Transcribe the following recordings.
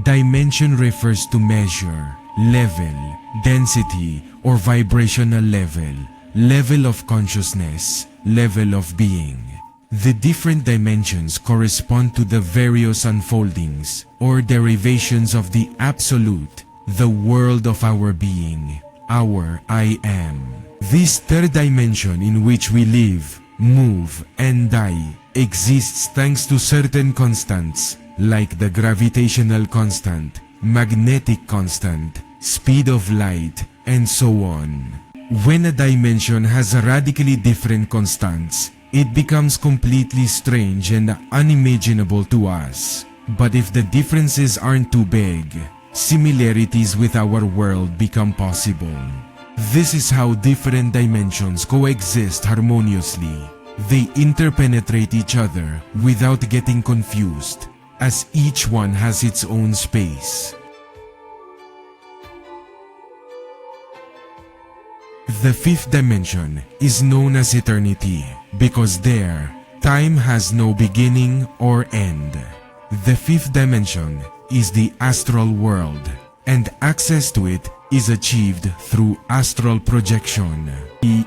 Dimension refers to measure, level, density, or vibrational level, level of consciousness, level of being. The different dimensions correspond to the various unfoldings or derivations of the Absolute, the world of our being, our I Am. This third dimension in which we live, move, and die exists thanks to certain constants like the gravitational constant, magnetic constant, speed of light, and so on. When a dimension has radically different constants, it becomes completely strange and unimaginable to us. But if the differences aren't too big, similarities with our world become possible. This is how different dimensions coexist harmoniously. They interpenetrate each other without getting confused, as each one has its own space. The fifth dimension is known as eternity because there, time has no beginning or end. The fifth dimension is the astral world, and access to it is achieved through astral projection.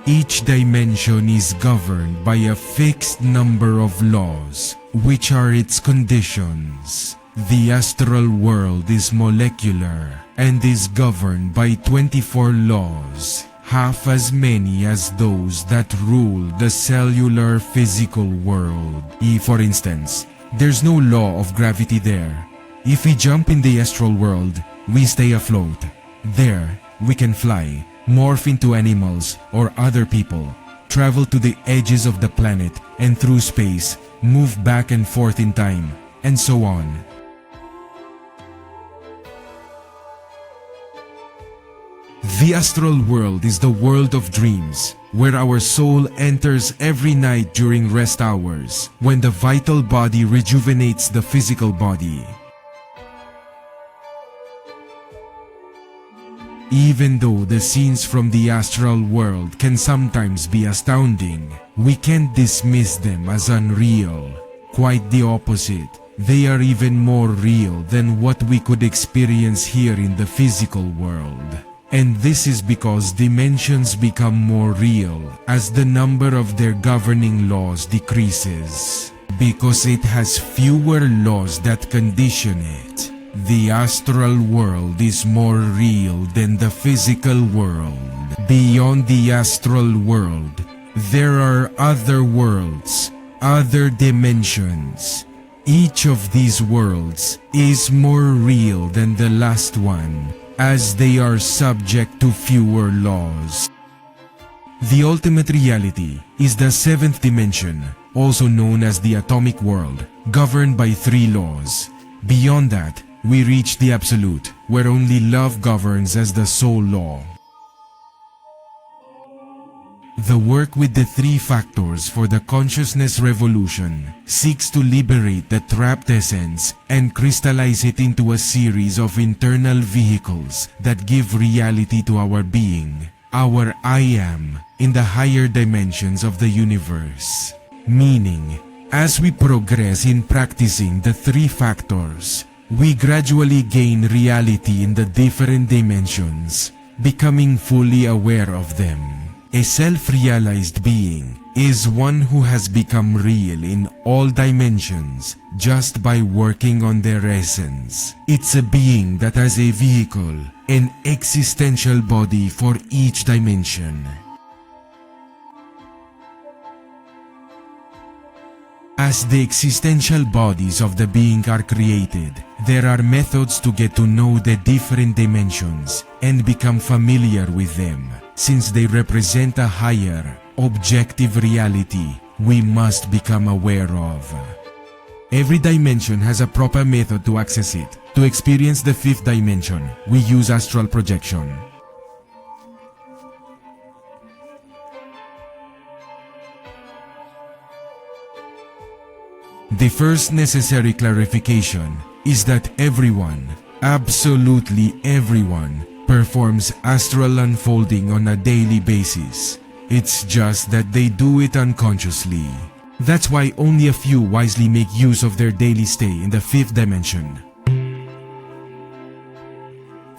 Each dimension is governed by a fixed number of laws, which are its conditions. The astral world is molecular and is governed by 24 laws, half as many as those that rule the cellular physical world. For instance, there's no law of gravity there. If we jump in the astral world, we stay afloat. There, we can fly, morph into animals or other people, travel to the edges of the planet and through space, move back and forth in time, and so on. The astral world is the world of dreams, where our soul enters every night during rest hours, when the vital body rejuvenates the physical body. Even though the scenes from the astral world can sometimes be astounding, we can't dismiss them as unreal. Quite the opposite. They are even more real than what we could experience here in the physical world. And this is because dimensions become more real as the number of their governing laws decreases. Because it has fewer laws that condition it. The astral world is more real than the physical world. Beyond the astral world, there are other worlds, other dimensions. Each of these worlds is more real than the last one, as they are subject to fewer laws. The ultimate reality is the seventh dimension, also known as the atomic world, governed by 3 laws. Beyond that, we reach the absolute, where only love governs as the sole law. The work with the 3 factors for the consciousness revolution seeks to liberate the trapped essence and crystallize it into a series of internal vehicles that give reality to our being, our I Am, in the higher dimensions of the universe. Meaning, as we progress in practicing the 3 factors, we gradually gain reality in the different dimensions, becoming fully aware of them. A self-realized being is one who has become real in all dimensions just by working on their essence. It's a being that has a vehicle, an existential body for each dimension. As the existential bodies of the being are created, there are methods to get to know the different dimensions and become familiar with them, since they represent a higher, objective reality we must become aware of. Every dimension has a proper method to access it. To experience the 5th dimension, we use astral projection. The first necessary clarification is that everyone, absolutely everyone, performs astral unfolding on a daily basis. It's just that they do it unconsciously. That's why only a few wisely make use of their daily stay in the 5th dimension.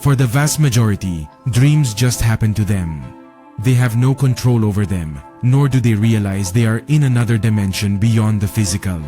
For the vast majority, dreams just happen to them. They have no control over them, nor do they realize they are in another dimension beyond the physical.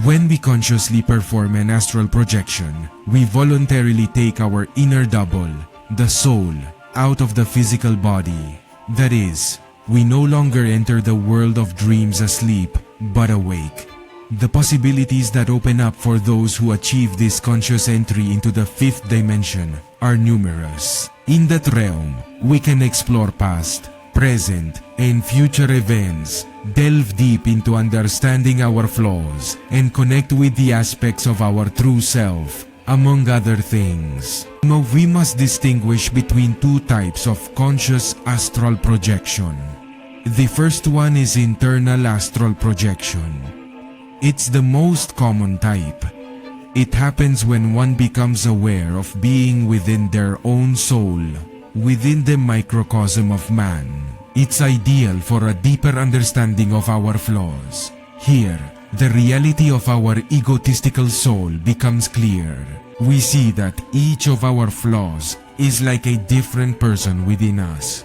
When we consciously perform an astral projection, we voluntarily take our inner double, the soul, out of the physical body. That is, we no longer enter the world of dreams asleep, but awake. The possibilities that open up for those who achieve this conscious entry into the fifth dimension are numerous. In that realm, we can explore past, present, and future events, delve deep into understanding our flaws, and connect with the aspects of our true self, among other things. Now we must distinguish between two types of conscious astral projection. The first one is internal astral projection. It's the most common type. It happens when one becomes aware of being within their own soul, within the microcosm of man. It's ideal for a deeper understanding of our flaws. Here, the reality of our egotistical soul becomes clear. We see that each of our flaws is like a different person within us.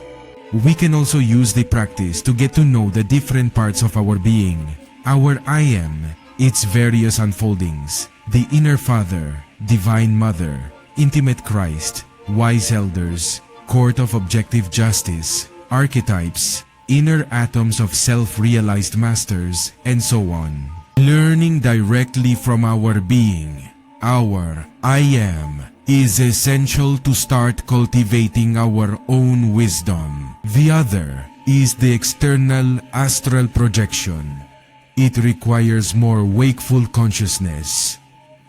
We can also use the practice to get to know the different parts of our being. Our I am, its various unfoldings, the inner father, divine mother, intimate Christ, wise elders, court of objective justice, archetypes, inner atoms of self-realized masters, and so on. Learning directly from our being, our I am, is essential to start cultivating our own wisdom. The other is the external astral projection. It requires more wakeful consciousness.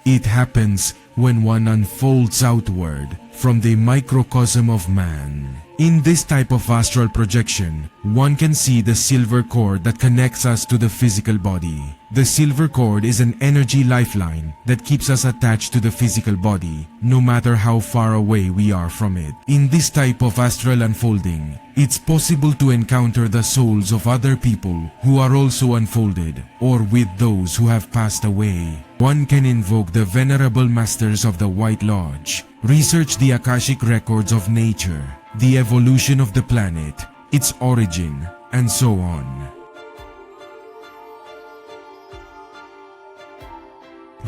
It happens when one unfolds outward from the microcosm of man. In this type of astral projection, one can see the silver cord that connects us to the physical body. The silver cord is an energy lifeline that keeps us attached to the physical body, no matter how far away we are from it. In this type of astral unfolding, it's possible to encounter the souls of other people who are also unfolded, or with those who have passed away. One can invoke the venerable masters of the White Lodge, research the Akashic records of nature, the evolution of the planet, its origin, and so on.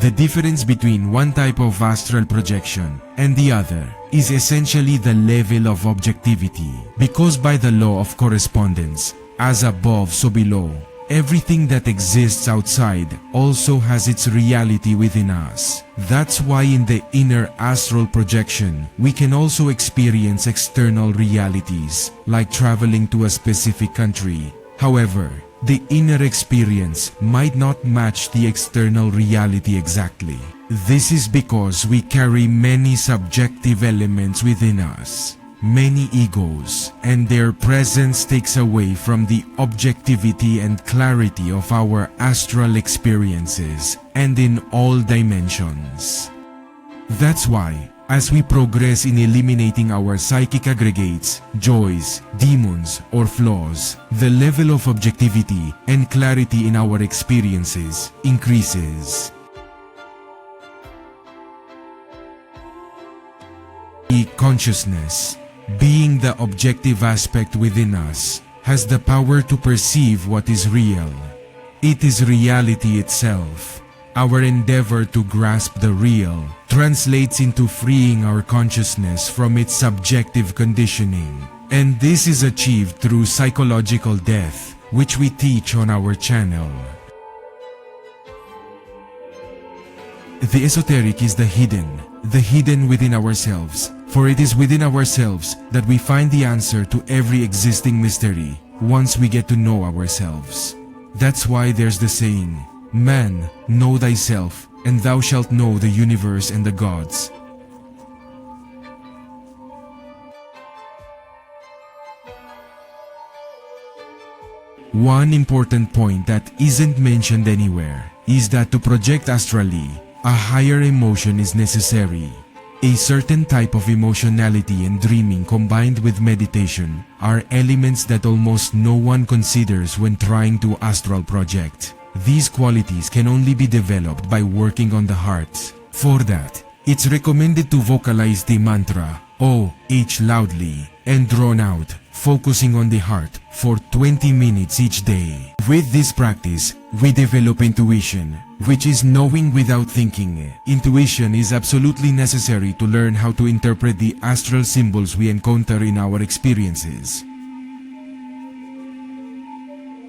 The difference between one type of astral projection and the other is essentially the level of objectivity, because by the law of correspondence, as above so below, everything that exists outside also has its reality within us. That's why in the inner astral projection, we can also experience external realities, like traveling to a specific country. However, the inner experience might not match the external reality exactly. This is because we carry many subjective elements within us, many egos, and their presence takes away from the objectivity and clarity of our astral experiences and in all dimensions. That's why, as we progress in eliminating our psychic aggregates, joys, demons, or flaws, the level of objectivity and clarity in our experiences increases. Consciousness, being the objective aspect within us, has the power to perceive what is real. It is reality itself. Our endeavor to grasp the real translates into freeing our consciousness from its subjective conditioning. And this is achieved through psychological death, which we teach on our channel. The esoteric is the hidden within ourselves, for it is within ourselves that we find the answer to every existing mystery once we get to know ourselves. That's why there's the saying, "Man, know thyself, and thou shalt know the universe and the gods." One important point that isn't mentioned anywhere is that to project astrally, a higher emotion is necessary. A certain type of emotionality and dreaming combined with meditation are elements that almost no one considers when trying to astral project. These qualities can only be developed by working on the heart. For that, it's recommended to vocalize the mantra OH loudly and drawn out, focusing on the heart for 20 minutes each day. With this practice, we develop intuition, which is knowing without thinking. Intuition is absolutely necessary to learn how to interpret the astral symbols we encounter in our experiences.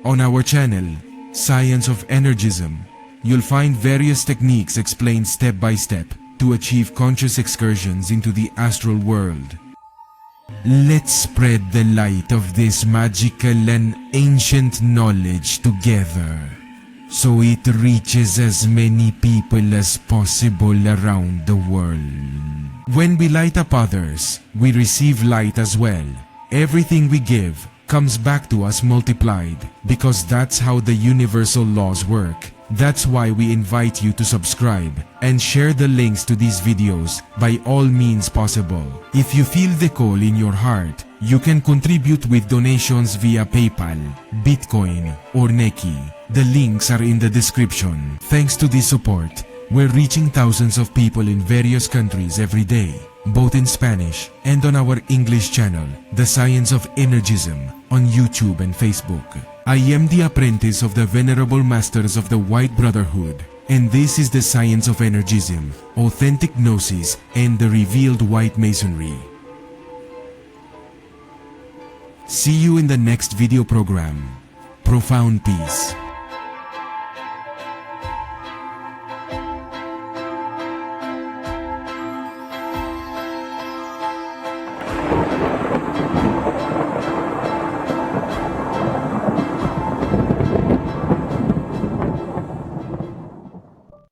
On our channel, Science of Energism, you'll find various techniques explained step by step to achieve conscious excursions into the astral world. Let's spread the light of this magical and ancient knowledge together, so it reaches as many people as possible around the world. When we light up others, we receive light as well. Everything we give comes back to us multiplied, because that's how the universal laws work. That's why we invite you to subscribe and share the links to these videos by all means possible. If you feel the call in your heart, you can contribute with donations via PayPal, Bitcoin, or Nequi. The links are in the description. Thanks to this support, we're reaching thousands of people in various countries every day, both in Spanish and on our English channel, The Science of Energism, on YouTube and Facebook. I am the apprentice of the Venerable Masters of the White Brotherhood, and this is the Science of Energism, Authentic Gnosis, and the Revealed White Masonry. See you in the next video program. Profound peace.